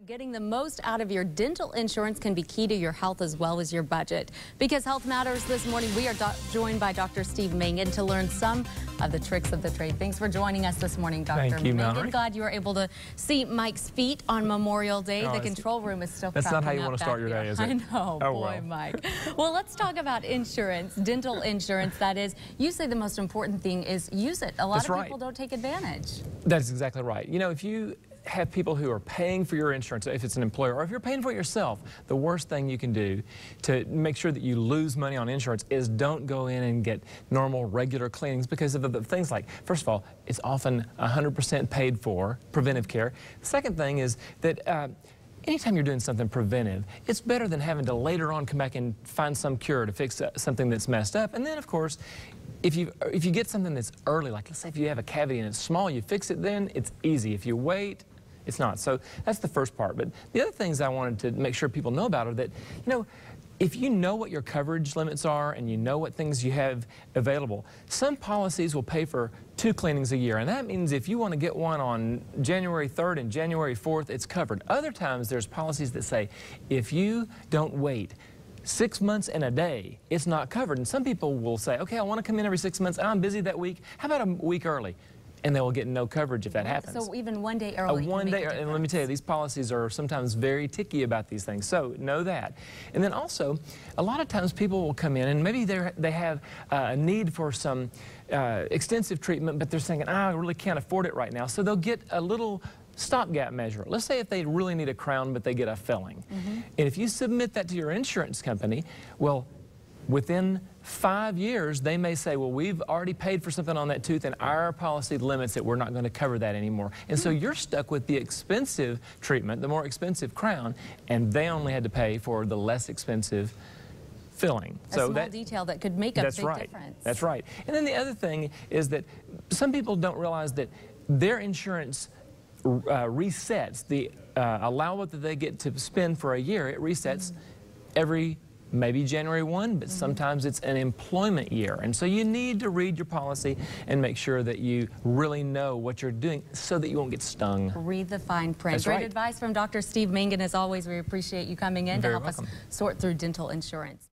Getting the most out of your dental insurance can be key to your health as well as your budget. Because health matters this morning, we are joined by Dr. Steve Mangan to learn some of the tricks of the trade. Thanks for joining us this morning, Dr. Thank you, Mangan. Glad you were able to see Mike's feet on Memorial Day. Oh, the control room is still That's not how you want to start your day, is it? I know, oh, boy, well. Mike. Well, let's talk about insurance, dental insurance. That is, you say the most important thing is use it. A lot of people don't take advantage. That's exactly right. You know, if you have people who are paying for your insurance, if it's an employer, or if you're paying for it yourself, the worst thing you can do to make sure that you lose money on insurance is don't go in and get normal, regular cleanings because of the things like, first of all, it's often 100% paid for, preventive care. The second thing is that anytime you're doing something preventive, it's better than having to later on come back and find some cure to fix something that's messed up. And then, of course, if you get something that's early, like let's say if you have a cavity and it's small, you fix it then, it's easy. If you wait, it's not. So that's the first part. But the other things I wanted to make sure people know about are that, you know, if you know what your coverage limits are and you know what things you have available, some policies will pay for 2 cleanings a year. And that means if you want to get one on January 3rd and January 4th, it's covered. Other times there's policies that say if you don't wait 6 months and a day, it's not covered. And some people will say, okay, I want to come in every 6 months. I'm busy that week. How about a week early? And they will get no coverage if that happens. So even one day early. One day, and let me tell you, these policies are sometimes very ticky about these things. So know that. And then also, a lot of times people will come in and maybe they have a need for some extensive treatment, but they're saying, I really can't afford it right now. So they'll get a little stopgap measure. Let's say if they really need a crown, but they get a filling. And if you submit that to your insurance company, well, within 5 years, they may say, well, we've already paid for something on that tooth and our policy limits it. We're not going to cover that anymore. And so you're stuck with the expensive treatment, the more expensive crown, and they only had to pay for the less expensive filling. A small detail that could make a big difference. That's right. And then the other thing is that some people don't realize that their insurance resets the allowance that they get to spend for a year. It resets every maybe January 1, but sometimes it's an employment year. And so you need to read your policy and make sure that you really know what you're doing so that you won't get stung. Read the fine print. That's Great right. advice from Dr. Steve Mangan. As always, we appreciate you coming in to help us sort through dental insurance.